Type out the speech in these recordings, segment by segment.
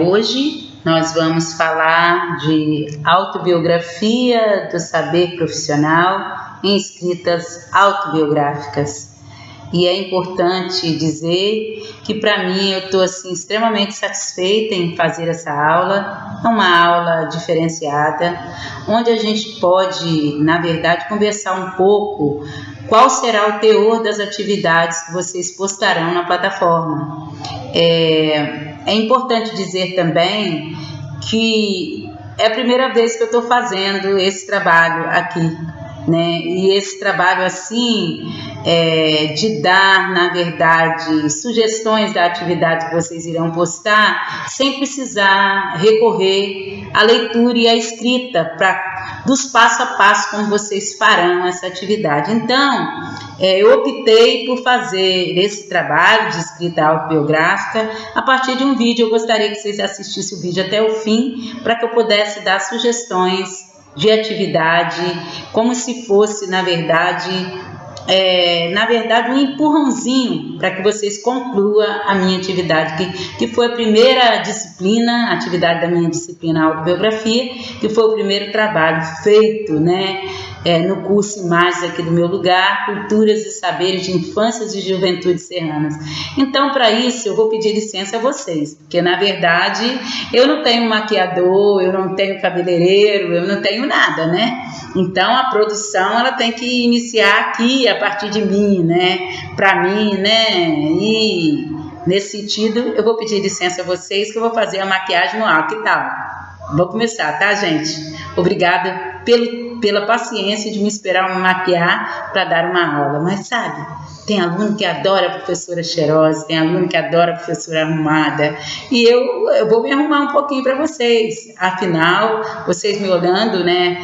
Hoje nós vamos falar de autobiografia do saber profissional em escritas autobiográficas. E é importante dizer que para mim eu estou extremamente satisfeita em fazer essa aula. É uma aula diferenciada, onde a gente pode, na verdade, conversar um pouco qual será o teor das atividades que vocês postarão na plataforma. É importante dizer também que é a primeira vez que eu estou fazendo esse trabalho aqui, né? E esse trabalho de dar, na verdade, sugestões da atividade que vocês irão postar, sem precisar recorrer à leitura e à escrita dos passo a passo como vocês farão essa atividade. Então, eu optei por fazer esse trabalho de escrita autobiográfica a partir de um vídeo. Eu gostaria que vocês assistissem o vídeo até o fim, para que eu pudesse dar sugestões de atividade, como se fosse, na verdade, um empurrãozinho para que vocês concluam a minha atividade, que foi a primeira disciplina, a atividade da minha disciplina autobiografia, que foi o primeiro trabalho feito, né, no curso Imagens aqui do meu lugar, Culturas e Saberes de Infâncias e Juventudes Serranas. Então, para isso, eu vou pedir licença a vocês, porque, na verdade, eu não tenho maquiador, eu não tenho cabeleireiro, eu não tenho nada, né? Então, a produção, ela tem que iniciar aqui, a partir de mim, né? Para mim, né? E, nesse sentido, eu vou pedir licença a vocês, que eu vou fazer a maquiagem no ar. Que tal? Vou começar, tá, gente? Obrigada pela paciência de me esperar me maquiar para dar uma aula. Mas, sabe, tem aluno que adora a professora cheirosa, tem aluno que adora a professora arrumada, e eu vou me arrumar um pouquinho para vocês. Afinal, vocês me olhando, né,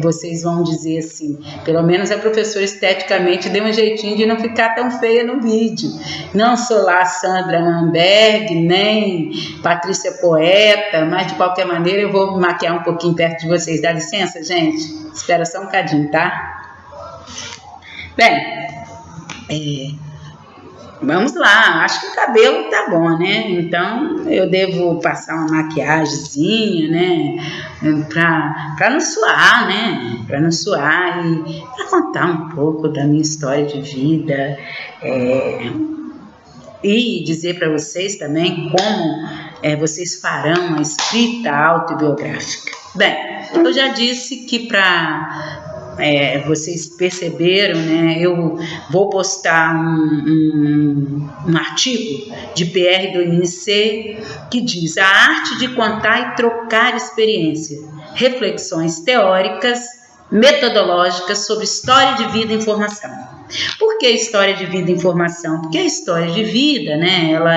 vocês vão dizer assim, pelo menos a professora esteticamente deu um jeitinho de não ficar tão feia no vídeo. Não sou lá Sandra Amberg, nem Patrícia Poeta, mas de qualquer maneira eu vou me maquiar um pouquinho perto de vocês. Dá licença, gente? Espera só um cadinho, tá? Bem, vamos lá. Acho que o cabelo tá bom, né? Então eu devo passar uma maquiagemzinha, né? Pra não suar, né? Pra não suar e pra contar um pouco da minha história de vida. E dizer para vocês também como vocês farão a escrita autobiográfica. Bem, eu já disse que vocês perceberam, né? Eu vou postar um artigo de PR do INC que diz: a arte de contar e trocar experiência, reflexões teóricas, metodológicas sobre história de vida e informação. Por que história de vida e informação? Porque a história de vida, né, ela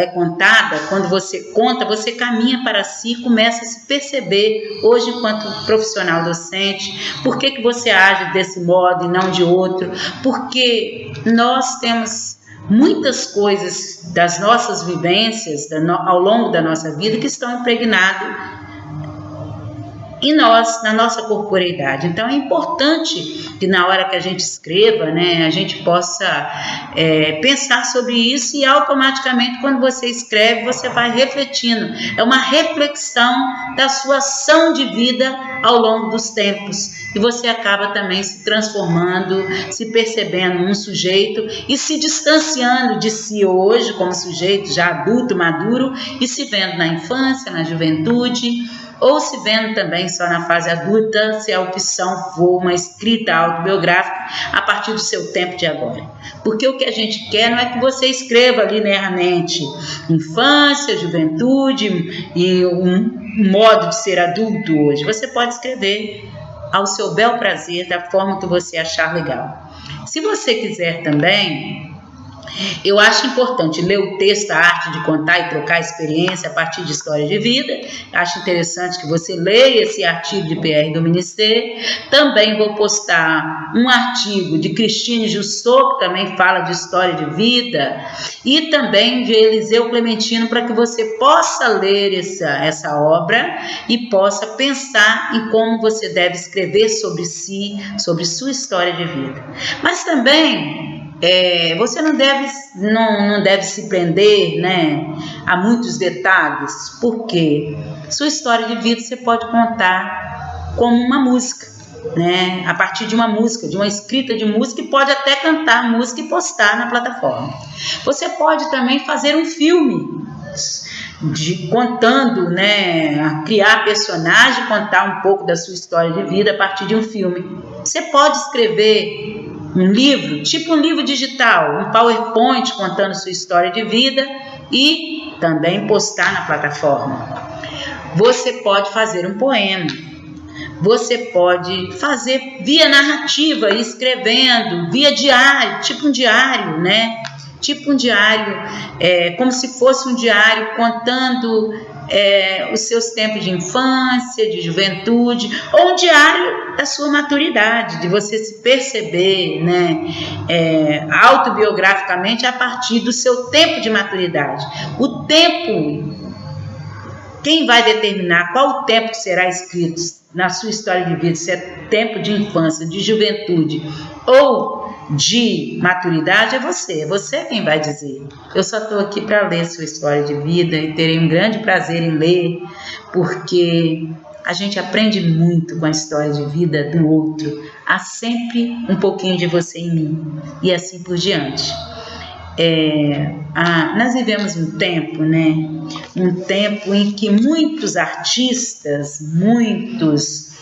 é contada. Quando você conta, você caminha para si e começa a se perceber hoje enquanto profissional docente. Por que você age desse modo e não de outro? Porque nós temos muitas coisas das nossas vivências ao longo da nossa vida que estão impregnadas em nós, na nossa corporeidade. Então é importante que na hora que a gente escreva, né, a gente possa pensar sobre isso, e automaticamente quando você escreve, você vai refletindo. É uma reflexão da sua ação de vida ao longo dos tempos, e você acaba também se transformando, se percebendo um sujeito e se distanciando de si hoje como sujeito já adulto, maduro, e se vendo na infância, na juventude, ou se vendo também só na fase adulta, se a opção for uma escrita autobiográfica a partir do seu tempo de agora. Porque o que a gente quer não é que você escreva linearmente infância, juventude e um modo de ser adulto hoje. Você pode escrever ao seu bel prazer, da forma que você achar legal. Se você quiser também, eu acho importante ler o texto, a arte de contar e trocar experiência a partir de história de vida. Acho interessante que você leia esse artigo de PR do Ministério. Também vou postar um artigo de Cristine Jussot, que também fala de história de vida, e também de Eliseu Clementino, para que você possa ler essa obra e possa pensar em como você deve escrever sobre si, sobre sua história de vida. Mas também você não deve se prender, né, a muitos detalhes, porque sua história de vida você pode contar como uma música, né, a partir de uma música, de uma escrita de música, e pode até cantar a música e postar na plataforma. Você pode também fazer um filme contando, né, criar personagem, contar um pouco da sua história de vida a partir de um filme. Você pode escrever um livro, tipo um livro digital, um PowerPoint contando sua história de vida e também postar na plataforma. Você pode fazer um poema. Você pode fazer via narrativa, escrevendo, via diário, tipo um diário, né? Tipo um diário, como se fosse um diário contando os seus tempos de infância, de juventude, ou um diário da sua maturidade, de você se perceber, né, autobiograficamente a partir do seu tempo de maturidade. O tempo, quem vai determinar qual o tempo que será escrito na sua história de vida, se é tempo de infância, de juventude ou de maturidade, é você quem vai dizer. Eu só estou aqui para ler sua história de vida e terei um grande prazer em ler, porque a gente aprende muito com a história de vida do outro. Há sempre um pouquinho de você em mim e assim por diante. Nós vivemos um tempo, né? Um tempo em que muitos artistas, muitos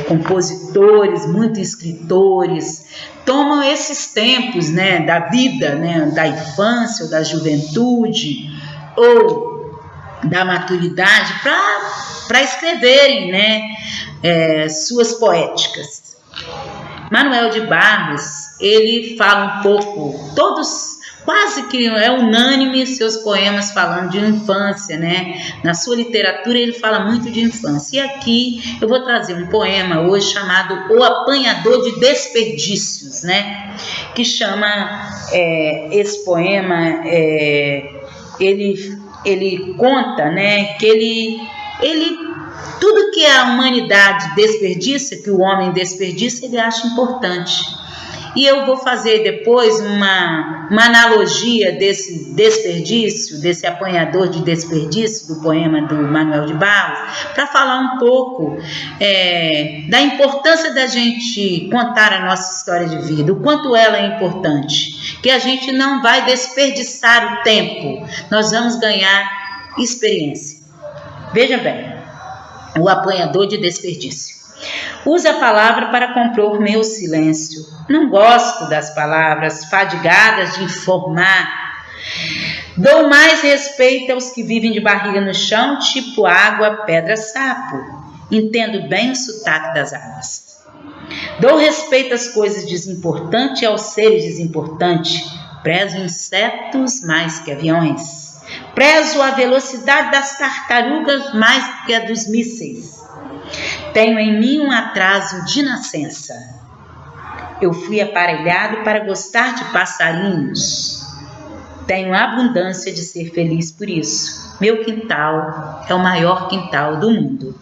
compositores, muitos escritores tomam esses tempos, né, da vida, né, da infância ou da juventude ou da maturidade para escreverem, né, suas poéticas. Manuel de Barros, ele fala um pouco, quase que é unânime seus poemas falando de infância, né? Na sua literatura ele fala muito de infância. E aqui eu vou trazer um poema hoje chamado O Apanhador de Desperdícios, né? Que chama, esse poema, ele conta, né, que ele tudo que a humanidade desperdiça, que o homem desperdiça, ele acha importante. E eu vou fazer depois uma analogia desse desperdício, desse apanhador de desperdício do poema do Manuel de Barros, para falar um pouco da importância da gente contar a nossa história de vida, o quanto ela é importante, que a gente não vai desperdiçar o tempo, nós vamos ganhar experiência. Veja bem, o apanhador de desperdício. Usa a palavra para compor meu silêncio. Não gosto das palavras fadigadas de informar. Dou mais respeito aos que vivem de barriga no chão, tipo água, pedra, sapo. Entendo bem o sotaque das águas. Dou respeito às coisas desimportantes e aos seres desimportantes. Prezo insetos mais que aviões. Prezo a velocidade das tartarugas mais que a dos mísseis. Tenho em mim um atraso de nascença. Eu fui aparelhado para gostar de passarinhos. Tenho a abundância de ser feliz por isso. Meu quintal é o maior quintal do mundo.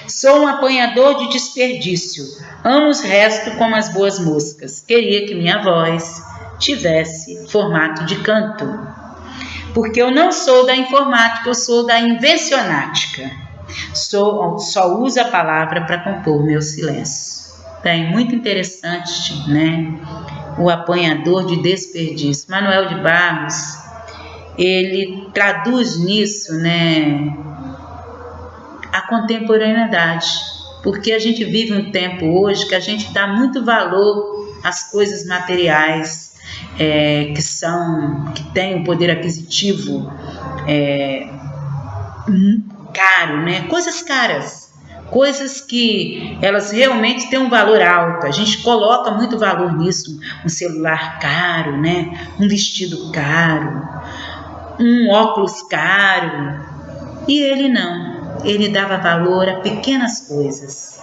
Sou um apanhador de desperdício. Amo os restos como as boas moscas. Queria que minha voz tivesse formato de canto. Porque eu não sou da informática, eu sou da invencionática. Só uso a palavra para compor meu silêncio. Bem, muito interessante, né? O apanhador de desperdício. Manuel de Barros, ele traduz nisso, né, a contemporaneidade, porque a gente vive um tempo hoje que a gente dá muito valor às coisas materiais, que têm um poder aquisitivo caro, né? Coisas caras, coisas que elas realmente têm um valor alto. A gente coloca muito valor nisso, um celular caro, né? Um vestido caro, um óculos caro. E ele não, ele dava valor a pequenas coisas.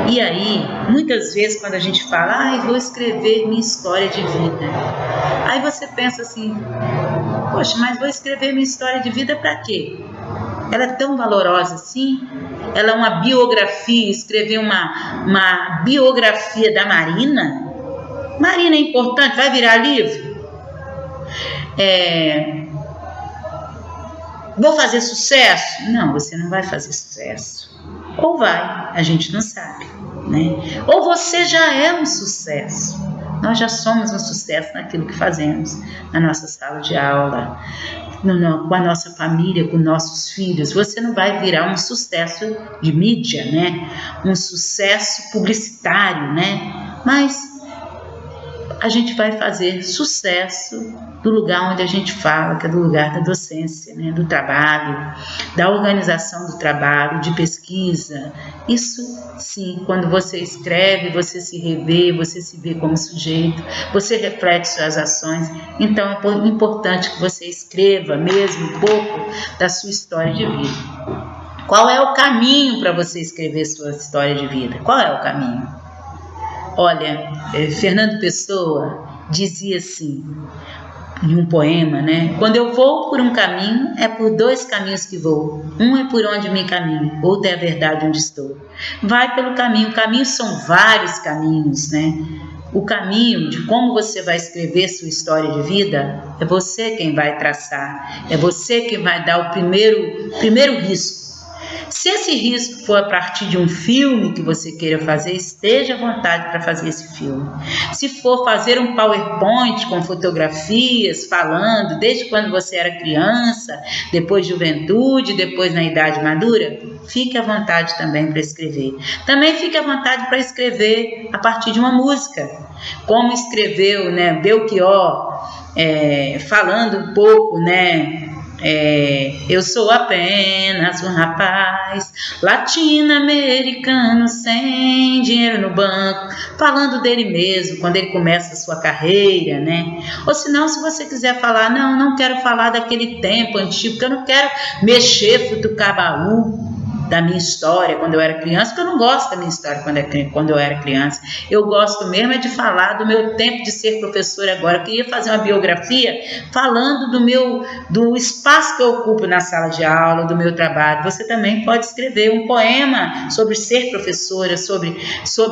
E aí, muitas vezes quando a gente fala, vou escrever minha história de vida, aí você pensa assim, poxa, mas vou escrever minha história de vida para quê? Ela é tão valorosa assim? Ela é uma biografia, escrever uma biografia da Marina? Marina é importante, vai virar livro? Vou fazer sucesso? Não, você não vai fazer sucesso. Ou vai, a gente não sabe, né? Ou você já é um sucesso. Nós já somos um sucesso naquilo que fazemos, na nossa sala de aula, com a nossa família, com nossos filhos. Você não vai virar um sucesso de mídia, né? Um sucesso publicitário, né? Mas a gente vai fazer sucesso do lugar onde a gente fala, que é do lugar da docência, né? Do trabalho, da organização do trabalho, de pesquisa. Isso sim, quando você escreve, você se revê, você se vê como sujeito, você reflete suas ações. Então é importante que você escreva mesmo um pouco da sua história de vida. Qual é o caminho para você escrever sua história de vida? Qual é o caminho? Olha, Fernando Pessoa dizia assim, em um poema, né? Quando eu vou por um caminho, é por dois caminhos que vou. Um é por onde me caminho, outro é a verdade onde estou. Vai pelo caminho. Caminhos são vários caminhos, né? O caminho de como você vai escrever sua história de vida é você quem vai traçar. É você quem vai dar o primeiro risco. Se esse risco for a partir de um filme que você queira fazer, esteja à vontade para fazer esse filme. Se for fazer um PowerPoint com fotografias, falando desde quando você era criança, depois juventude, depois na idade madura, fique à vontade também para escrever. Também fique à vontade para escrever a partir de uma música, como escreveu, né, Belchior, falando um pouco, né? Eu sou apenas um rapaz latino-americano sem dinheiro no banco, falando dele mesmo, quando ele começa a sua carreira, né? Ou se não, se você quiser falar, não quero falar daquele tempo antigo, porque eu não quero mexer, futucar baú da minha história quando eu era criança, porque eu não gosto da minha história quando eu era criança. Eu gosto mesmo de falar do meu tempo de ser professora agora. Eu queria fazer uma biografia falando do espaço que eu ocupo na sala de aula, do meu trabalho. Você também pode escrever um poema sobre ser professora, sobre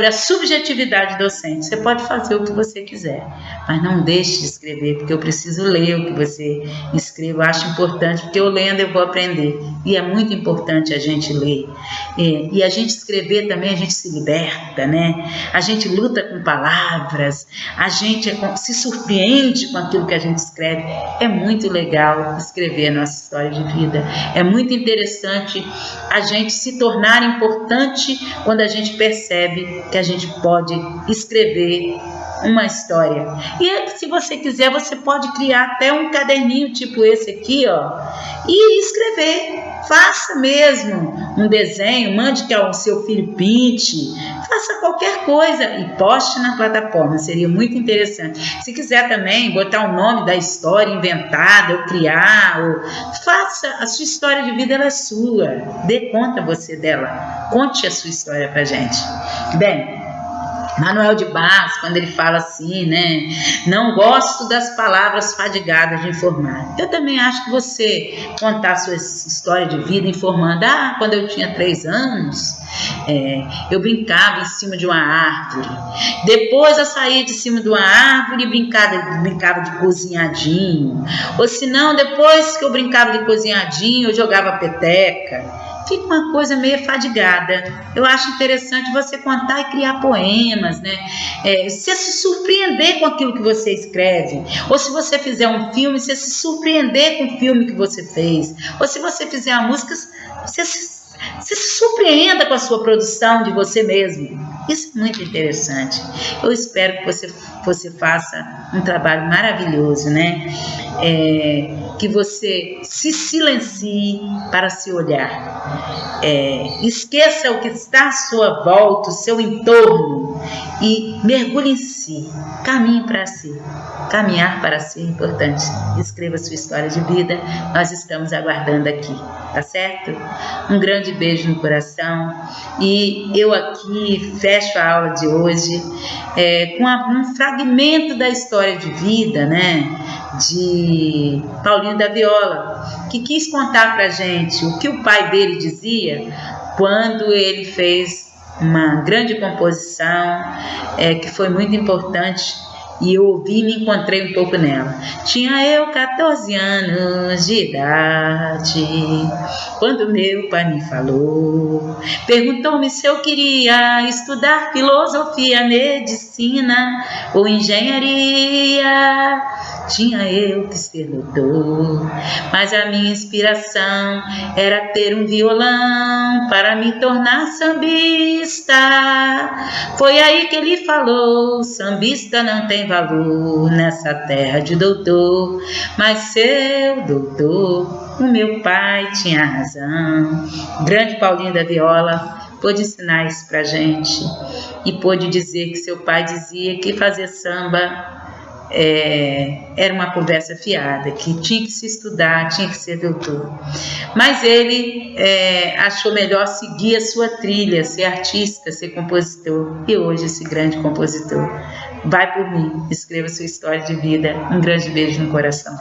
a subjetividade docente. Você pode fazer o que você quiser, mas não deixe de escrever, porque eu preciso ler o que você escreve. Eu acho importante, porque eu lendo eu vou aprender. E é muito importante a gente ler. E a gente escrever também, a gente se liberta, né? A gente luta com palavras, a gente se surpreende com aquilo que a gente escreve. É muito legal escrever a nossa história de vida. É muito interessante a gente se tornar importante quando a gente percebe que a gente pode escrever uma história. E se você quiser, você pode criar até um caderninho tipo esse aqui, ó, e escrever. Faça mesmo um desenho, mande que o seu filho pinte, faça qualquer coisa e poste na plataforma, seria muito interessante. Se quiser também botar o nome da história inventada ou criar, faça a sua história de vida, ela é sua, dê conta você dela, conte a sua história pra gente. Bem, Manuel de Barros, quando ele fala assim, né? Não gosto das palavras fadigadas de informar. Eu também acho que você contar a sua história de vida informando, quando eu tinha 3 anos, eu brincava em cima de uma árvore. Depois eu saía de cima de uma árvore e brincava de cozinhadinho. Ou se não, depois que eu brincava de cozinhadinho, eu jogava peteca. Fica uma coisa meio fadigada. Eu acho interessante você contar e criar poemas, né? Você se surpreender com aquilo que você escreve. Ou se você fizer um filme, você se surpreender com o filme que você fez. Ou se você fizer uma música, você se surpreenda com a sua produção de você mesmo. Isso é muito interessante. Eu espero que você faça um trabalho maravilhoso, né? Que você se silencie para se olhar. Esqueça o que está à sua volta, o seu entorno, e mergulhe em si, caminhe para si. Caminhar para si é importante. Escreva sua história de vida, nós estamos aguardando aqui, tá certo? Um grande beijo no coração, e eu aqui fecho a aula de hoje com um fragmento da história de vida, né, de Paulinho da Viola, que quis contar pra gente o que o pai dele dizia quando ele fez uma grande composição que foi muito importante e eu ouvi e me encontrei um pouco nela. Tinha eu 14 anos de idade, quando meu pai me falou. Perguntou-me se eu queria estudar filosofia, medicina ou engenharia. Tinha eu que ser doutor, mas a minha inspiração era ter um violão para me tornar sambista. Foi aí que ele falou: sambista não tem valor nessa terra de doutor. Mas seu doutor, o meu pai tinha razão. O grande Paulinho da Viola pôde ensinar isso pra gente e pôde dizer que seu pai dizia que fazer samba era uma conversa fiada, que tinha que se estudar, tinha que ser doutor. Mas ele achou melhor seguir a sua trilha, ser artista, ser compositor, e hoje esse grande compositor. Vai por mim, escreva sua história de vida. Um grande beijo no coração.